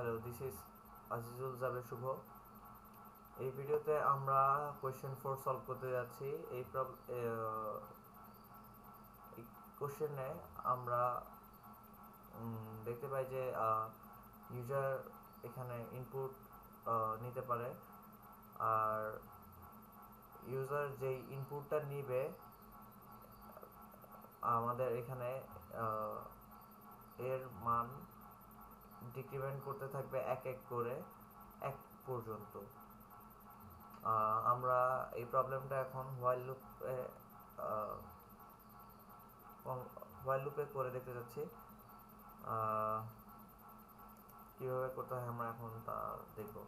Hello, this is Azizul Jaber Shubho. এই ভিডিওতে আমরা কোয়েশ্চেন 4 সলভ করতে যাচ্ছি। এই কোয়েশ্চেনে আমরা দেখতে পাই যে ইউজার এখানে ইনপুট নিতে পারে, আর ইউজার যেই ইনপুটটা নিবে আমাদের এখানে এর মান ডিক্রিমেন্ট করতে থাকবে এক এক করে 1 পর্যন্ত। আমরা এই প্রবলেমটা এখন হোয়াইল লুপে করে দেখতে যাচ্ছি। কিভাবে করতে হয় আমরা এখন তা দেখব।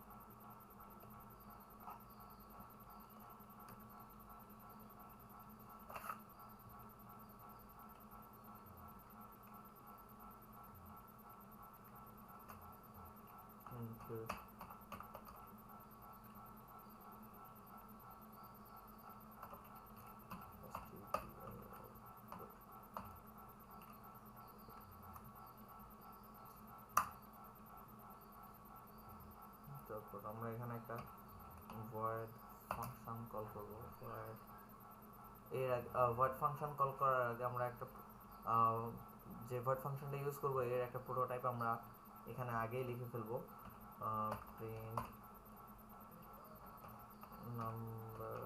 তারপর আমরা এখানে একটা void ফাংশন কল করব। void ফাংশন কল করার আগে আমরা একটা যে void ফাংশনটা ইউজ করব এর একটা প্রোটোটাইপ আমরা এখানে আগেই লিখে ফেলবো। প্রিন্ট নাম্বার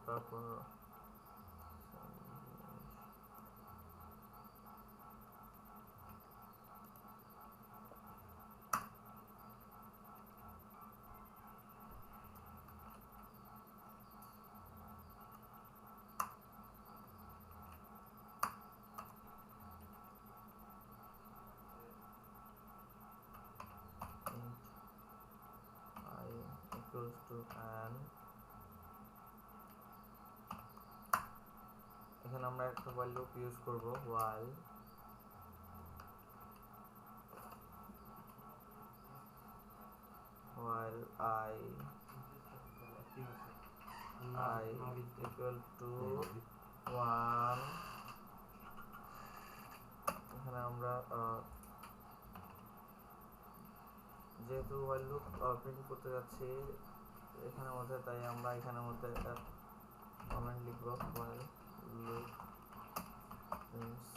তারপর I equals to an, এখানে আমরা একটা while loop ইউজ করব। while I equal to 1, এখানে আমরা যেহেতু while loop প্রিন্ট করতে যাচ্ছি এখানের মধ্যে, তাই আমরা এখানের মধ্যে একটা কমেন্ট লিখব। while loop prints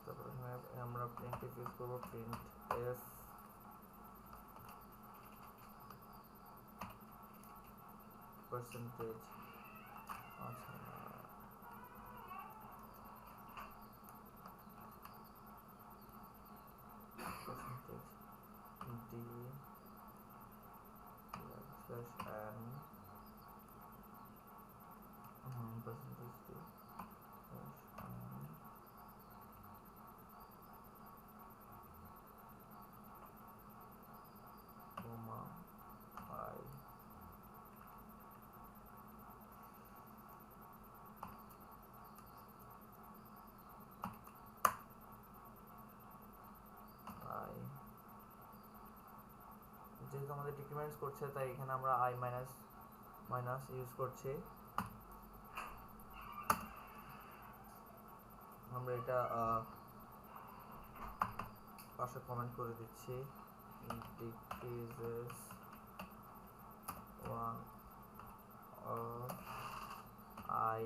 তারপর এখানে আমরা printf ইউজ করব। printf percentage, আচ্ছা percentage d slash n percentage d slash n comma I, যেহেতু আমাদের ডিক্রিমেন্টস করছে তাই এখানে আমরা i মাইনাস ইউজ করছি। আমরা এটা পাশে কমেন্ট করে দিচ্ছি। decreases 1 or I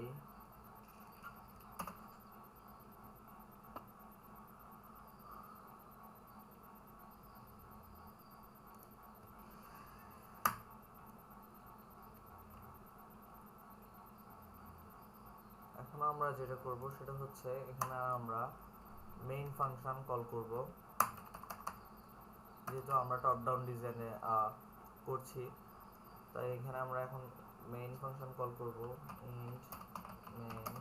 এখন আমরা যেটা করব সেটা হচ্ছে এখানে আমরা মেইন ফাংশন কল করব। যেহেতু আমরা টপ ডাউন ডিজাইনে করছি তাই এখানে আমরা এখন মেইন ফাংশন কল করব। int main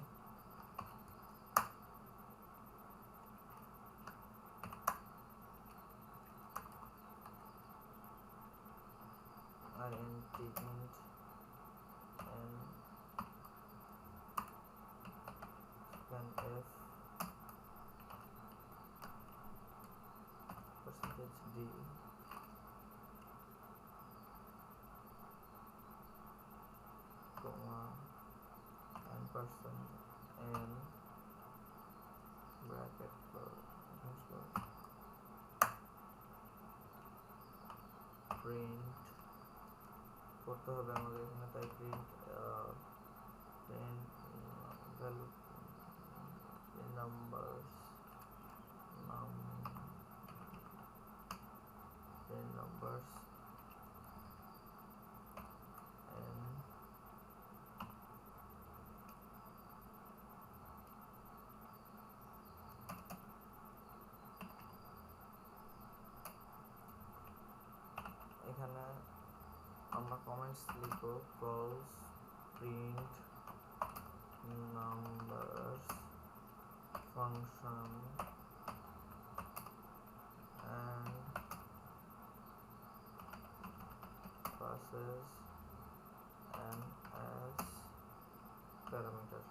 hd comma ampersand n bracket print করতে হবে আমাদের এখানে, তাই প্রিন্ট ভ্যালু নাম্বারস and এখানে আমরা কমেন্টস লিখব calls print numbers function and passes and as parameter.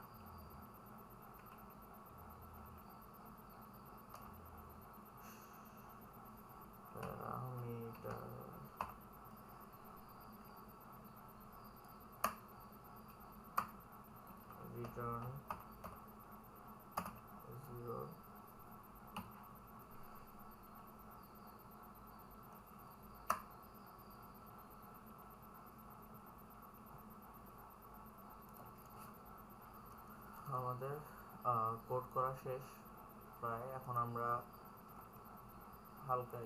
Return 0 আমাদের কোড করা শেষ প্রায়। এখন আমরা হালকা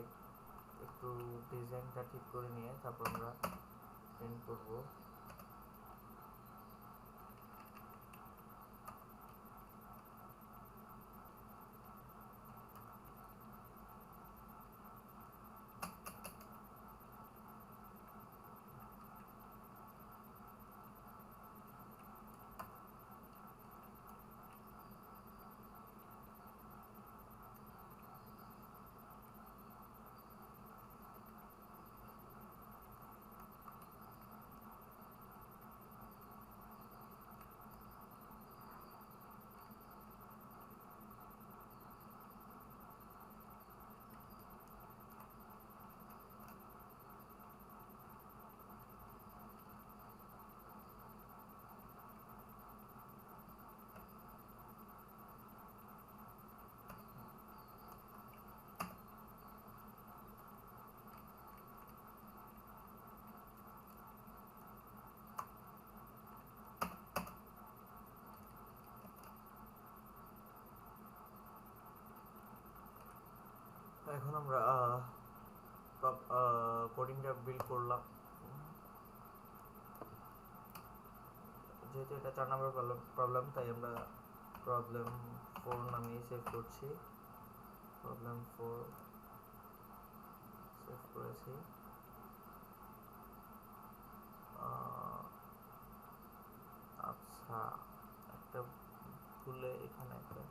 একটু ডিজাইনটা ঠিক করে নিয়ে তারপর আমরা প্রিন্ট করব। এখন আমরা কোডিংটা বিল্ড করলাম। যেহেতু এটা 4 নম্বর প্রবলেম, তাই আমরা প্রবলেম 4 নামিয়ে সেভ করছি। প্রবলেম 4 সেভ করেছি। আচ্ছা, একটা ভুলে এখানে একটা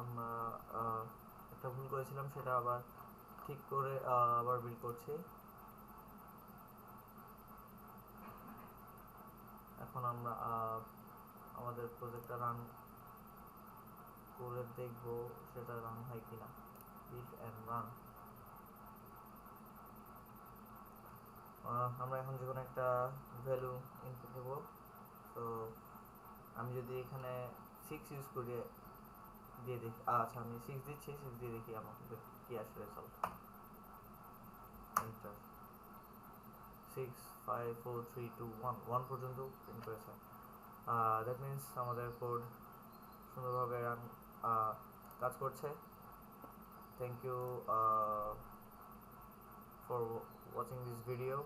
আমরা একটা ভুল করেছিলাম, সেটা আবার ঠিক করে আবার বিল্ড করছি। এখন আমরা আমাদের প্রজেক্টটা রান করে দেখব সেটা রান হয় কিনা। Build and run. আমরা এখন যে কোনো একটা ভ্যালু ইনপুট দেব। তো আমি যদি এখানে 6 ইউজ করি দিয়ে দেখি, আচ্ছা আমি 6 দিচ্ছি, 6 দিয়ে দেখি আমাকে কি আসে রেজাল্ট। এন্টার। 6 5 4 3 2 1 1 পর্যন্ত প্রিন্ট করেছে। দ্যাট মিন্স আমাদের কোড সুন্দরভাবে কাজ করছে। Thank you for watching this video.